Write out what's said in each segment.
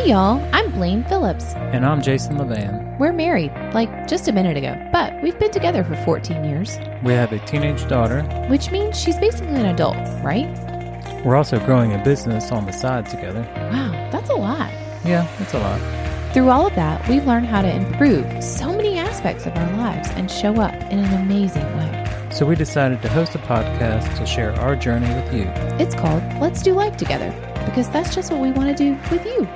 Hey y'all, I'm Blaine Phillips. And I'm Phillips-LeVan. We're married, like just a minute ago, but we've been together for 14 years. We have a teenage daughter. Which means she's basically an adult, right? We're also growing a business on the side together. Wow, that's a lot. Yeah, that's a lot. Through all of that, we've learned how to improve so many aspects of our lives and show up in an amazing way. So we decided to host a podcast to share our journey with you. It's called Let's Do Life Together, because that's just what we want to do with you.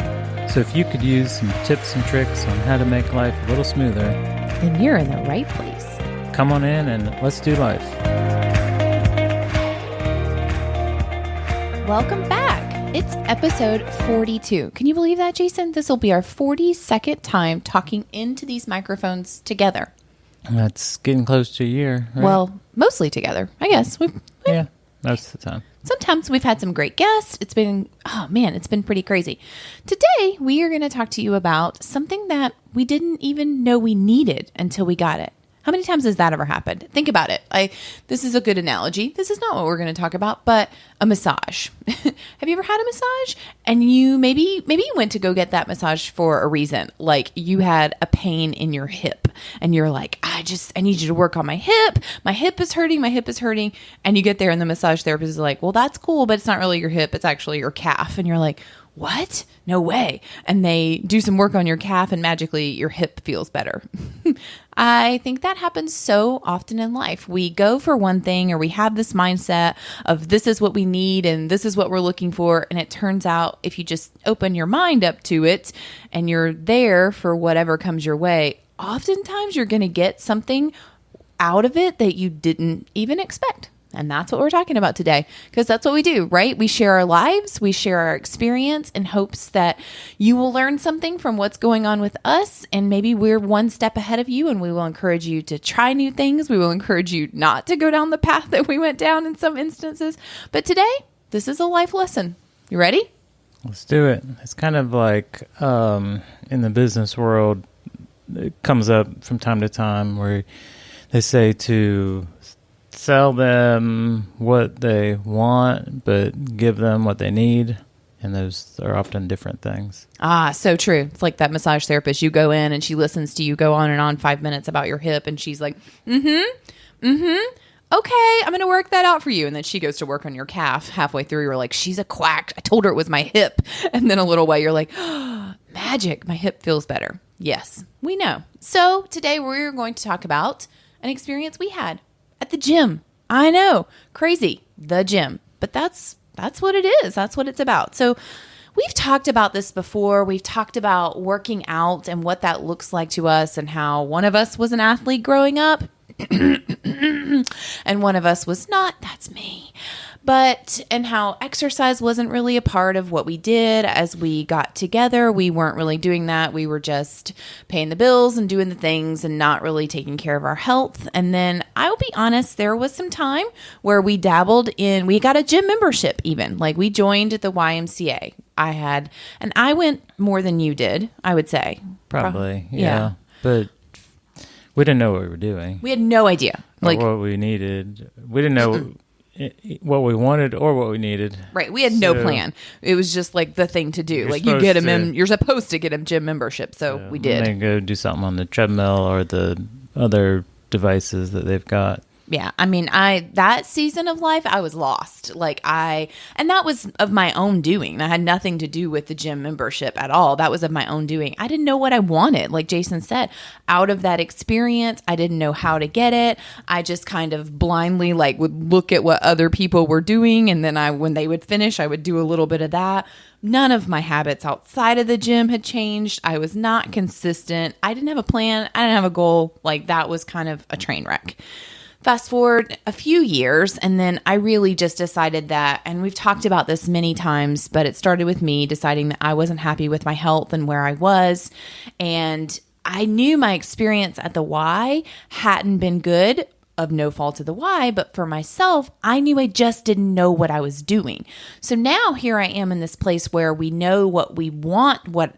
So if you could use some tips and tricks on how to make life a little smoother, then you're in the right place. Come on in and let's do life. Welcome back. It's episode 42. Can you believe that, Jason? This will be our 42nd time talking into these microphones together. That's getting close to a year, right? Well, mostly together, I guess. Yeah, most of the time. Sometimes we've had some great guests. It's been pretty crazy. Today, we are going to talk to you about something that we didn't even know we needed until we got it. How many times has that ever happened? Think about it. This is a good analogy. This is not what we're going to talk about, but a massage. Have you ever had a massage? And you maybe you went to go get that massage for a reason. Like you had a pain in your hip and you're like, I need you to work on my hip. My hip is hurting. And you get there and the massage therapist is like, well, that's cool, but it's not really your hip. It's actually your calf. And you're like, what? No way. And they do some work on your calf and magically your hip feels better. I think that happens so often in life. We go for one thing or we have this mindset of this is what we need and this is what we're looking for. And it turns out if you just open your mind up to it and you're there for whatever comes your way, oftentimes you're going to get something out of it that you didn't even expect. And that's what we're talking about today, because that's what we do, right? We share our lives, we share our experience in hopes that you will learn something from what's going on with us. And maybe we're one step ahead of you and we will encourage you to try new things. We will encourage you not to go down the path that we went down in some instances. But today, this is a life lesson. You ready? Let's do it. It's kind of like in the business world, it comes up from time to time where they say to sell them what they want, but give them what they need. And those are often different things. Ah, so true. It's like that massage therapist. You go in and she listens to you go on and on 5 minutes about your hip. And she's like, okay, I'm going to work that out for you. And then she goes to work on your calf. Halfway through, you're like, she's a quack. I told her it was my hip. And then a little while, you're like, oh, magic. My hip feels better. Yes, we know. So today we're going to talk about an experience we had at the gym. I know, crazy, the gym, but that's what it is. That's what it's about. So we've talked about this before. We've talked about working out and what that looks like to us and how one of us was an athlete growing up and one of us was not. That's me. And how exercise wasn't really a part of what we did as we got together. We weren't really doing that. We were just paying the bills and doing the things and not really taking care of our health. And then I'll be honest, there was some time where we dabbled in, we got a gym membership even. Like we joined the YMCA. I went more than you did, I would say. Probably, yeah. But we didn't know what we were doing. We had no idea. Like what we needed. We didn't know what we wanted or what we needed. Right. We had no plan. It was just like the thing to do. Like you get you're supposed to get a gym membership. So we did. And then go do something on the treadmill or the other devices that they've got. Yeah. I mean, that season of life, I was lost. And that was of my own doing. That had nothing to do with the gym membership at all. That was of my own doing. I didn't know what I wanted. Like Jason said, out of that experience, I didn't know how to get it. I just kind of blindly would look at what other people were doing. And then when they would finish, I would do a little bit of that. None of my habits outside of the gym had changed. I was not consistent. I didn't have a plan. I didn't have a goal. That was kind of a train wreck. Fast forward a few years, and then I really just decided that, and we've talked about this many times, but it started with me deciding that I wasn't happy with my health and where I was. And I knew my experience at the Y hadn't been good, of no fault of the Y, but for myself, I knew I just didn't know what I was doing. So now here I am in this place where we know what we want, what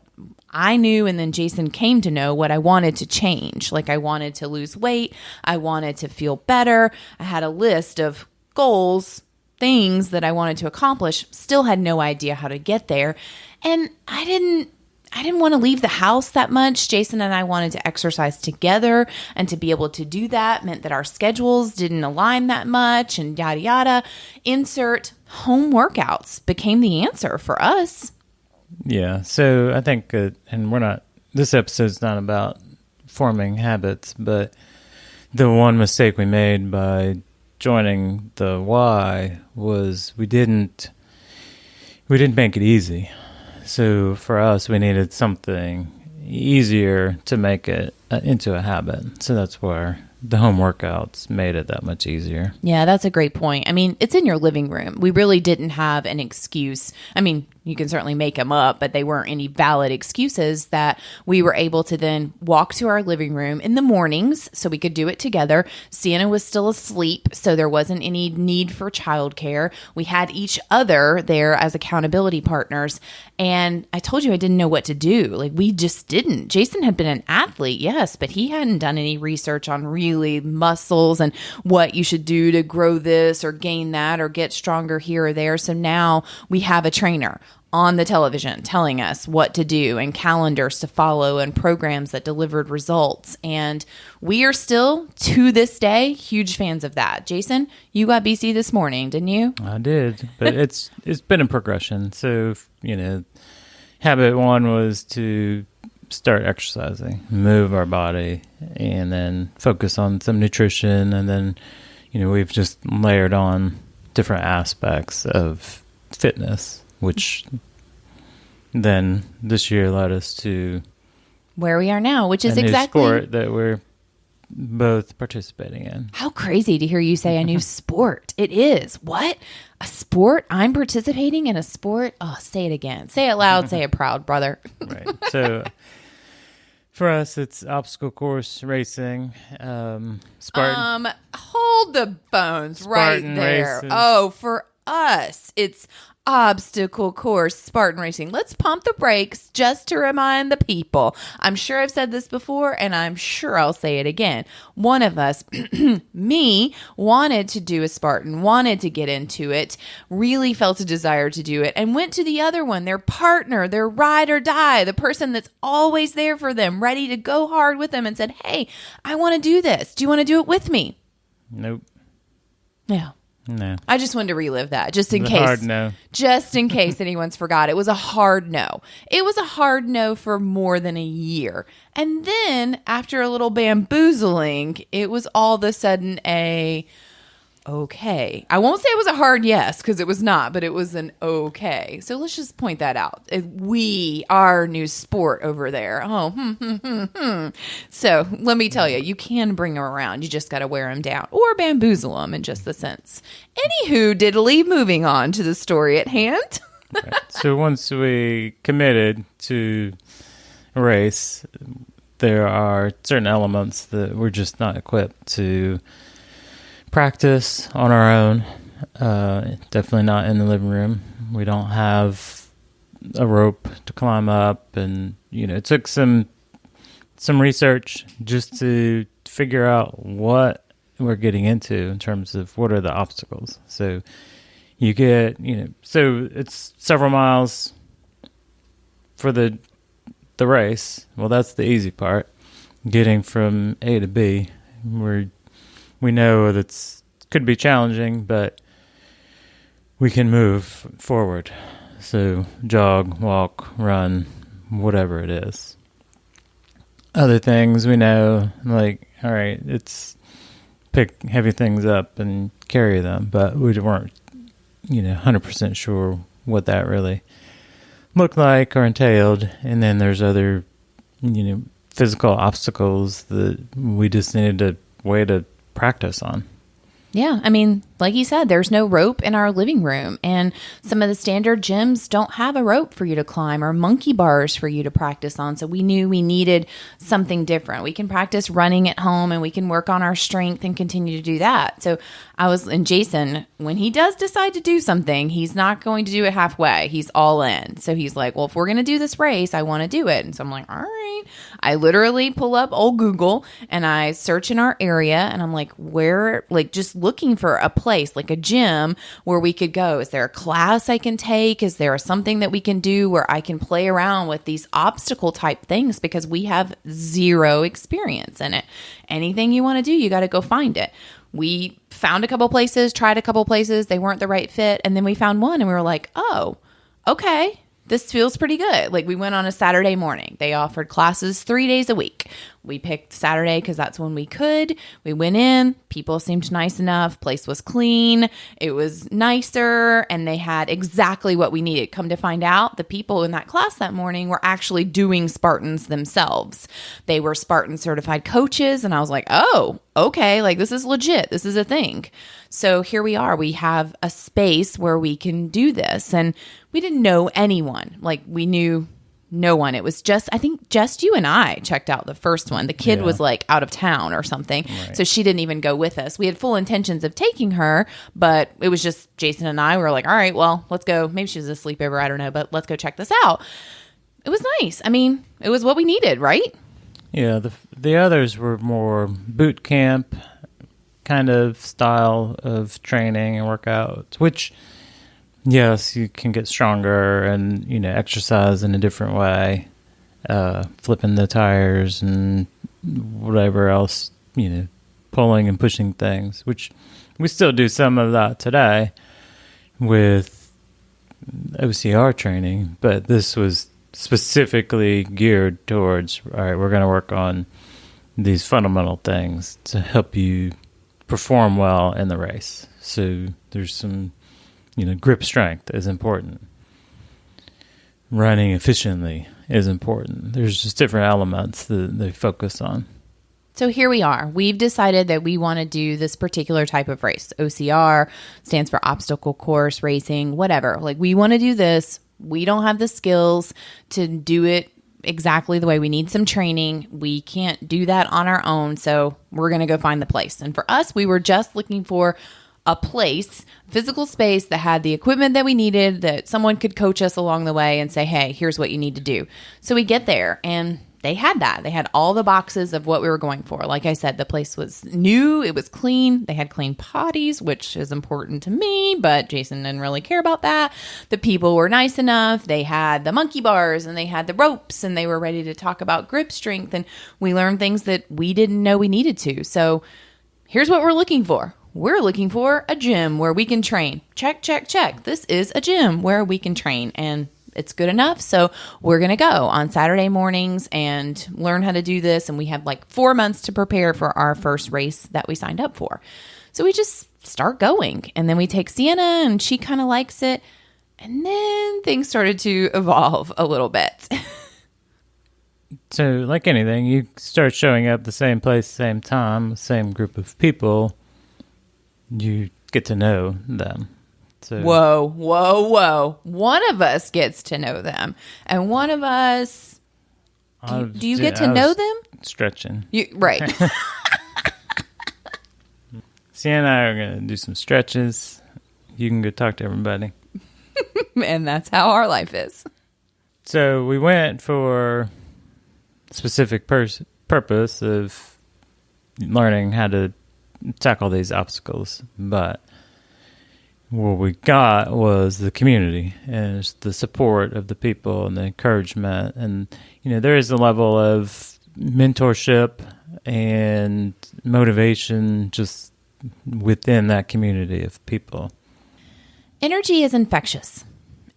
I knew, and then Jason came to know what I wanted to change. I wanted to lose weight. I wanted to feel better. I had a list of goals, things that I wanted to accomplish, still had no idea how to get there. And I didn't I didn't want to leave the house that much. Jason and I wanted to exercise together, and to be able to do that meant that our schedules didn't align that much, and yada, yada. Insert home workouts became the answer for us. Yeah. So I think, and this episode's not about forming habits, but the one mistake we made by joining the Y was we didn't make it easy. So for us, we needed something easier to make it into a habit. So that's where the home workouts made it that much easier. Yeah, that's a great point. I mean, it's in your living room. We really didn't have an excuse. I mean, you can certainly make them up, but they weren't any valid excuses that we were able to then walk to our living room in the mornings so we could do it together. Sienna was still asleep, so there wasn't any need for childcare. We had each other there as accountability partners. And I told you I didn't know what to do. Like, we just didn't. Jason had been an athlete, yes, but he hadn't done any research on really muscles and what you should do to grow this or gain that or get stronger here or there. So now we have a trainer on the television telling us what to do and calendars to follow and programs that delivered results. And we are still, to this day, huge fans of that. Jason, you got BC this morning, didn't you? I did, but it's been a progression. So, habit one was to start exercising, move our body, and then focus on some nutrition. And then, we've just layered on different aspects of fitness, which then this year led us to where we are now, which is a new exactly sport that we're both participating in. How crazy to hear you say a new sport. It is. What? A sport? I'm participating in a sport? Oh, say it again. Say it loud. Say it proud, brother. Right. So for us, it's obstacle course racing. Spartan. Hold the phones Spartan right there. races. Oh, for us, it's obstacle course Spartan racing. Let's pump the brakes just to remind the people. I'm sure I've said this before, and I'm sure I'll say it again. One of us, me, wanted to do a Spartan, wanted to get into it, really felt a desire to do it, and went to the other one, their partner, their ride or die, the person that's always there for them, ready to go hard with them, and said, hey, I want to do this. Do you want to do it with me? Nope. Yeah. No. I just wanted to relive that just in It's a case. hard no. Just in case anyone's forgot. It was a hard no. It was a hard no for more than a year. And then after a little bamboozling, it was all of a sudden a okay. I won't say it was a hard yes, because it was not, but it was an okay. So let's just point that out. Our new sport over there. Oh, So let me tell you, you can bring them around. You just got to wear them down or bamboozle them in just the sense. Anywho, diddly, moving on to the story at hand. Right. So once we committed to a race, there are certain elements that we're just not equipped to practice on our own. Definitely not in the living room. We don't have a rope to climb up, and it took some research just to figure out what we're getting into in terms of what are the obstacles. So you get so it's several miles for the race. Well, that's the easy part, getting from A to B. We know that could be challenging, but we can move forward. So jog, walk, run, whatever it is. Other things we know, like, all right, it's pick heavy things up and carry them, but we weren't, 100% sure what that really looked like or entailed. And then there's other, physical obstacles that we just needed a way to practice on. Yeah, I mean, like you said, there's no rope in our living room, and some of the standard gyms don't have a rope for you to climb or monkey bars for you to practice on. So we knew we needed something different. We can practice running at home, and we can work on our strength and continue to do that. So and Jason, when he does decide to do something, he's not going to do it halfway. He's all in. So he's like, well, if we're going to do this race, I want to do it. And so I'm like, all right. I literally pull up old Google and I search in our area, and I'm like, just looking for a place place, like a gym where we could go. Is there a class I can take? Is there something that we can do where I can play around with these obstacle type things? Because we have zero experience in it. Anything you want to do, you got to go find it. We found a couple places, tried a couple places. They weren't the right fit. And then we found one and we were like, oh, okay, this feels pretty good. Like we went on a Saturday morning. They offered classes 3 days a week. We picked Saturday because that's when we could. We went in. People seemed nice enough. Place was clean. It was nicer. And they had exactly what we needed. Come to find out, the people in that class that morning were actually doing Spartans themselves. They were Spartan certified coaches. And I was like, oh, okay, like this is legit. This is a thing. So here we are. We have a space where we can do this. And we didn't know anyone. Like we knew no one. It was just, I think just you and I checked out the first one. The kid was like out of town or something. Right. So she didn't even go with us. We had full intentions of taking her, but it was just Jason and I. We were like, all right, well, let's go. Maybe she was a sleepover. I don't know, but let's go check this out. It was nice. I mean, it was what we needed, right? Yeah. The others were more boot camp kind of style of training and workouts, which yes, you can get stronger and, exercise in a different way, flipping the tires and whatever else, pulling and pushing things, which we still do some of that today with OCR training, but this was specifically geared towards, all right, we're going to work on these fundamental things to help you perform well in the race. So there's some grip strength is important. Running efficiently is important. There's just different elements that they focus on. So here we are. We've decided that we want to do this particular type of race. OCR stands for obstacle course racing, whatever. Like we want to do this. We don't have the skills to do it exactly the way. We need some training. We can't do that on our own. So we're going to go find the place. And for us, we were just looking for a place, physical space that had the equipment that we needed, that someone could coach us along the way and say, hey, here's what you need to do. So we get there and they had that. They had all the boxes of what we were going for. Like I said, the place was new. It was clean. They had clean potties, which is important to me, but Jason didn't really care about that. The people were nice enough. They had the monkey bars and they had the ropes and they were ready to talk about grip strength. And we learned things that we didn't know we needed to. So here's what we're looking for. We're looking for a gym where we can train. Check, check, check. This is a gym where we can train and it's good enough. So we're going to go on Saturday mornings and learn how to do this. And we have like 4 months to prepare for our first race that we signed up for. So we just start going and then we take Sienna and she kind of likes it. And then things started to evolve a little bit. So like anything, you start showing up the same place, same time, same group of people. You get to know them. So, Whoa. One of us gets to know them. And one of us, do you get to know them? Stretching. Right. Sienna and I are going to do some stretches. You can go talk to everybody. And that's how our life is. So we went for a specific purpose of learning how to tackle these obstacles, but what we got was the community and it's the support of the people and the encouragement, and there is a level of mentorship and motivation just within that community of people. Energy is infectious.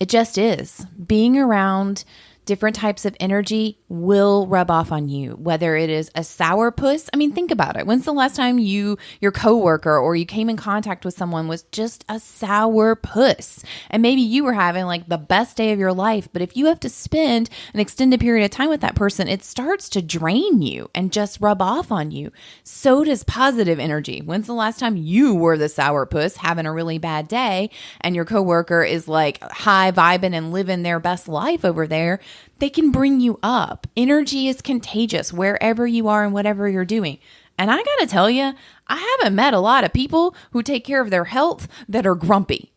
It just is. Being around different types of energy will rub off on you, whether it is a sourpuss. I mean, think about it. When's the last time your coworker or you came in contact with someone was just a sourpuss? And maybe you were having like the best day of your life, but if you have to spend an extended period of time with that person, it starts to drain you and just rub off on you. So does positive energy. When's the last time you were the sourpuss having a really bad day and your coworker is like high vibing and living their best life over there? They can bring you up. Energy is contagious wherever you are and whatever you're doing. And I got to tell you, I haven't met a lot of people who take care of their health that are grumpy.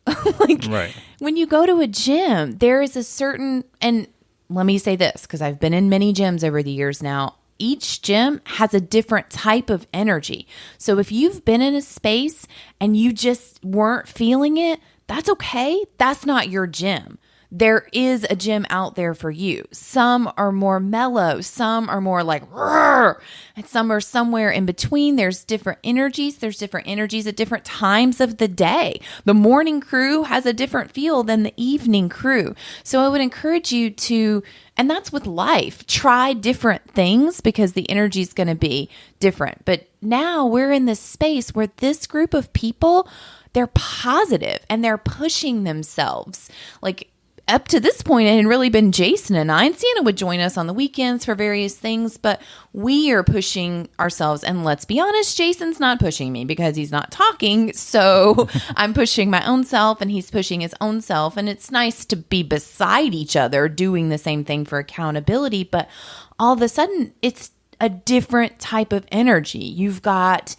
Right. When you go to a gym, there is a certain, and let me say this, because I've been in many gyms over the years now. each gym has a different type of energy. So if you've been in a space and you just weren't feeling it, that's okay. That's not your gym. There is a gym out there for you. Some are more mellow. Some are more like, roar, and some are somewhere in between. There's different energies. There's different energies at different times of the day. The morning crew has a different feel than the evening crew. So I would encourage you to, and that's with life, try different things because the energy is going to be different. But now we're in this space where this group of people, they're positive and they're pushing themselves. Like, up to this point, it had really been Jason and I, and Sienna would join us on the weekends for various things, but we are pushing ourselves. And let's be honest, Jason's not pushing me because he's not talking. So I'm pushing my own self and he's pushing his own self. And it's nice to be beside each other doing the same thing for accountability. But all of a sudden, it's a different type of energy. You've got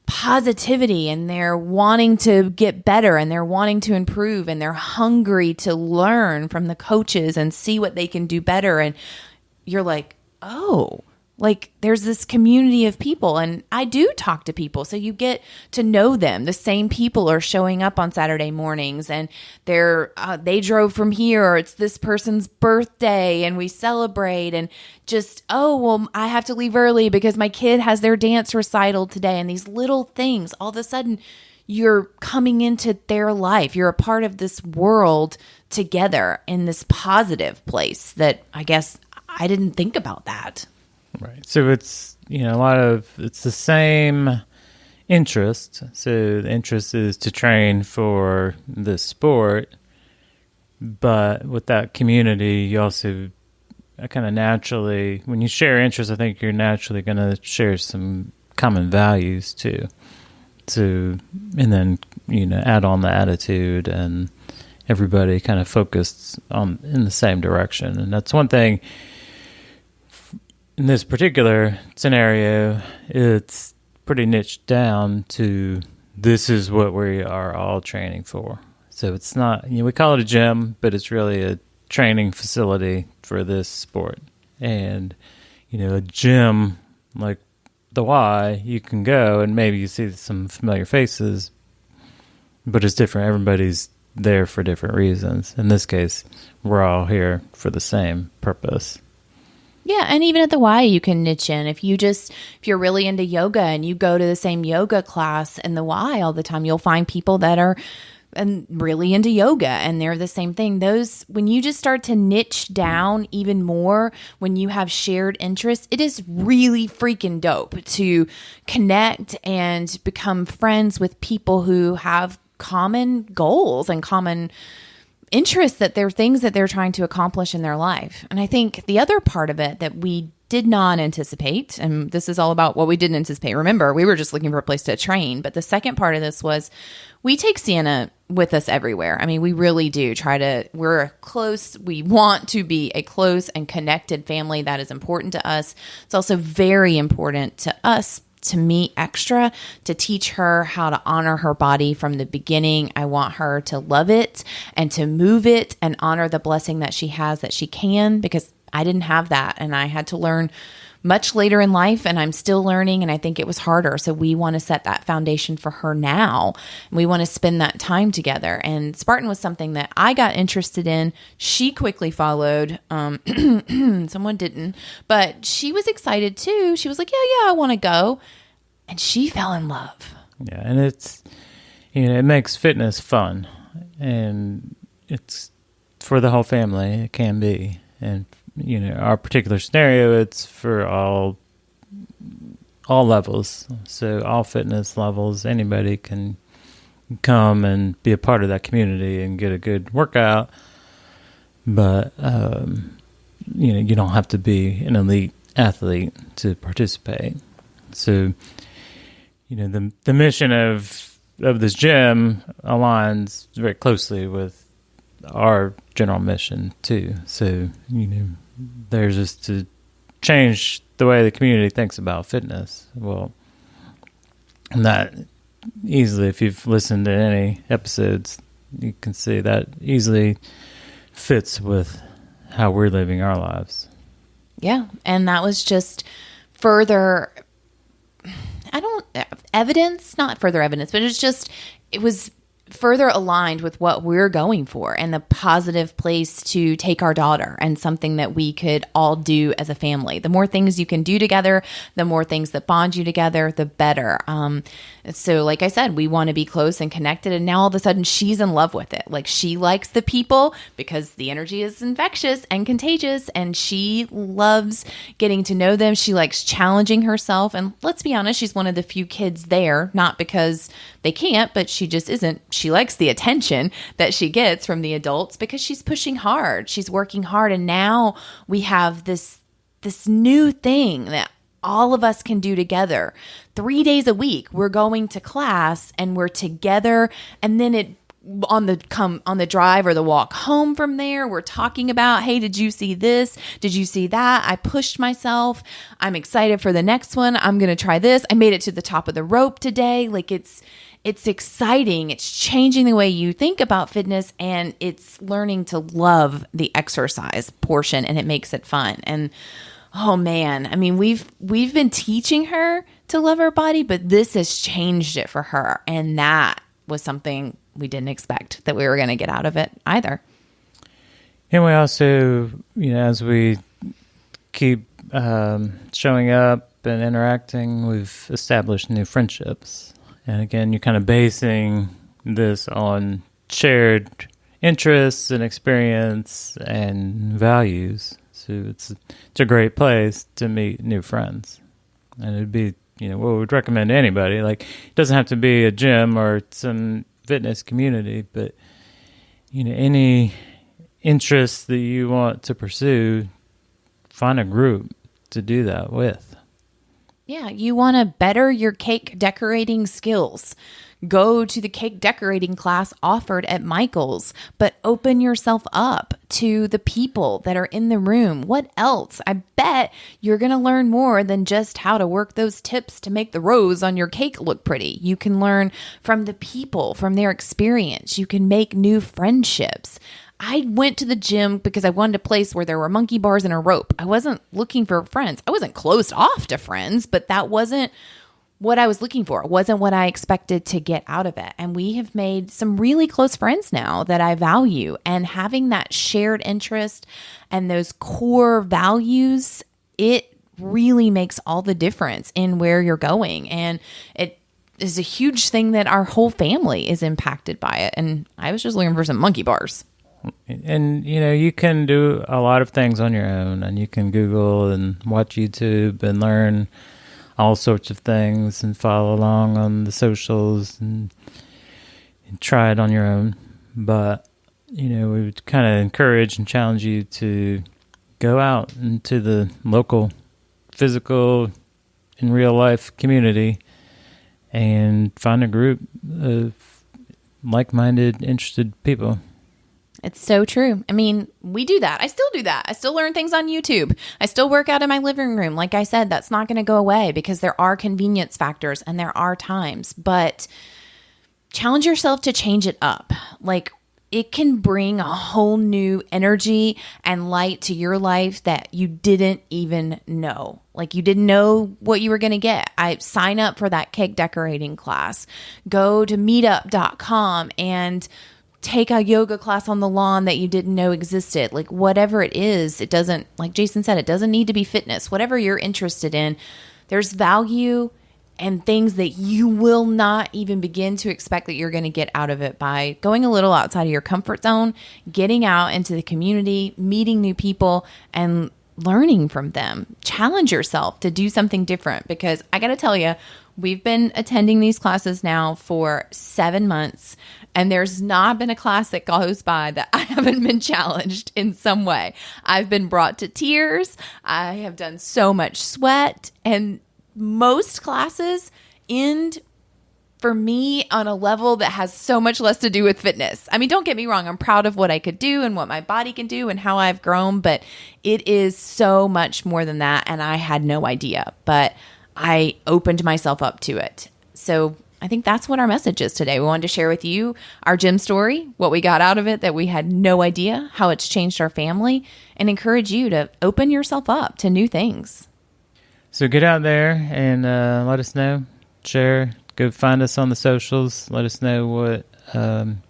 positivity and they're wanting to get better and they're wanting to improve and they're hungry to learn from the coaches and see what they can do better. And you're like, oh, like there's this community of people. And I do talk to people. So you get to know them. The same people are showing up on Saturday mornings and they drove from here, or it's this person's birthday and we celebrate, and just, oh, well, I have to leave early because my kid has their dance recital today. And these little things, all of a sudden you're coming into their life. You're a part of this world together in this positive place that I guess I didn't think about that. Right. So it's, it's the same interest. So the interest is to train for the sport, but with that community, you also kind of naturally, when you share interests, I think you're naturally going to share some common values too. So, and then, add on the attitude and everybody kind of focused in the same direction. And that's one thing. In this particular scenario, it's pretty niched down to this is what we are all training for. So it's not, we call it a gym, but it's really a training facility for this sport. And, a gym like the Y, you can go and maybe you see some familiar faces, but it's different. Everybody's there for different reasons. In this case, we're all here for the same purpose. Yeah, and even at the Y, you can niche in. If you're really into yoga and you go to the same yoga class in the Y all the time, you'll find people that are really into yoga and they're the same thing. When you just start to niche down even more, when you have shared interests, it is really freaking dope to connect and become friends with people who have common goals and common interests, that they're things that they're trying to accomplish in their life. And I think the other part of it that we did not anticipate, and this is all about what we didn't anticipate. Remember, we were just looking for a place to train. But the second part of this was we take Sienna with us everywhere. I mean, we really do we want to be a close and connected family. That is important to us. It's also very important to us to me extra, to teach her how to honor her body from the beginning. I want her to love it and to move it and honor the blessing that she has, that she can, because I didn't have that. And I had to learn much later in life, and I'm still learning, and I think it was harder. So we want to set that foundation for her now. And we want to spend that time together. And Spartan was something that I got interested in. She quickly followed. Someone didn't, but she was excited too. She was like, yeah, I want to go. And she fell in love. Yeah. And it's, it makes fitness fun, and it's for the whole family. It can be. And our particular scenario, it's for all levels. So all fitness levels, anybody can come and be a part of that community and get a good workout. But, you don't have to be an elite athlete to participate. So, the mission of this gym aligns very closely with our general mission too. So, there's just to change the way the community thinks about fitness. Well, that easily, if you've listened to any episodes, you can see that easily fits with how we're living our lives. Yeah. And that was just further, evidence, not further evidence, but it was further aligned with what we're going for and the positive place to take our daughter and something that we could all do as a family. The more things you can do together, the more things that bond you together, the better. So like I said, we want to be close and connected. And now all of a sudden she's in love with it. Like she likes the people because the energy is infectious and contagious, and she loves getting to know them. She likes challenging herself. And let's be honest, she's one of the few kids there, not because they can't, but she just isn't. She likes the attention that she gets from the adults because she's pushing hard. She's working hard. And now we have this new thing that all of us can do together. 3 days a week, we're going to class and we're together. And then on the drive or the walk home from there, we're talking about, hey, did you see this? Did you see that? I pushed myself. I'm excited for the next one. I'm going to try this. I made it to the top of the rope today. Like it's exciting. It's changing the way you think about fitness, and it's learning to love the exercise portion, and it makes it fun. And oh man, I mean, we've been teaching her to love her body, but this has changed it for her. And that was something we didn't expect that we were going to get out of it either. And we also, as we keep showing up and interacting, we've established new friendships. And again, you're kind of basing this on shared interests and experience and values. So it's a great place to meet new friends. And it'd be, what we would recommend to anybody. Like, it doesn't have to be a gym or some fitness community, but, any interests that you want to pursue, find a group to do that with. Yeah, you want to better your cake decorating skills. Go to the cake decorating class offered at Michael's, but open yourself up to the people that are in the room. What else? I bet you're going to learn more than just how to work those tips to make the rows on your cake look pretty. You can learn from the people, from their experience. You can make new friendships. I went to the gym because I wanted a place where there were monkey bars and a rope. I wasn't looking for friends. I wasn't closed off to friends, but that wasn't what I was looking for. It wasn't what I expected to get out of it. And we have made some really close friends now that I value. And having that shared interest and those core values, it really makes all the difference in where you're going. And it is a huge thing that our whole family is impacted by it. And I was just looking for some monkey bars. And, you can do a lot of things on your own, and you can Google and watch YouTube and learn all sorts of things and follow along on the socials and try it on your own. But, we would kind of encourage and challenge you to go out into the local, physical, in real life community and find a group of like-minded, interested people. It's so true. I mean, we do that. I still do that. I still learn things on YouTube. I still work out in my living room. Like I said, that's not going to go away because there are convenience factors and there are times, but challenge yourself to change it up. Like, it can bring a whole new energy and light to your life that you didn't even know. Like, you didn't know what you were going to get. I sign up for that cake decorating class. Go to meetup.com and take a yoga class on the lawn that you didn't know existed. Like, whatever it is, it doesn't, like Jason said, it doesn't need to be fitness. Whatever you're interested in, there's value and things that you will not even begin to expect that you're going to get out of it by going a little outside of your comfort zone, getting out into the community, meeting new people, and learning from them. Challenge yourself to do something different, because I got to tell you, we've been attending these classes now for 7 months, and there's not been a class that goes by that I haven't been challenged in some way. I've been brought to tears. I have done so much sweat, and most classes end for me on a level that has so much less to do with fitness. I mean, don't get me wrong. I'm proud of what I could do and what my body can do and how I've grown, but it is so much more than that, and I had no idea. But I opened myself up to it. So I think that's what our message is today. We wanted to share with you our gym story, what we got out of it that we had no idea, how it's changed our family, and encourage you to open yourself up to new things. So get out there and let us know. Share. Go find us on the socials. Let us know what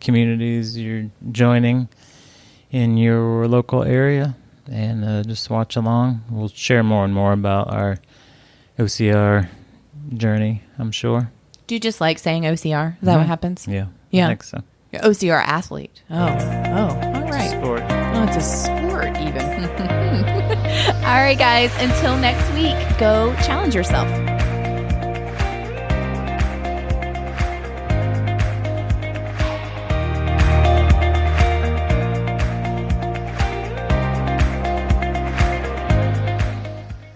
communities you're joining in your local area, and just watch along. We'll share more and more about our OCR journey, I'm sure. Do you just like saying OCR? Is that what happens? Yeah. Yeah. I think so. You're OCR athlete. Oh, all right. Sport. Oh, it's a sport even. All right, guys. Until next week, go challenge yourself.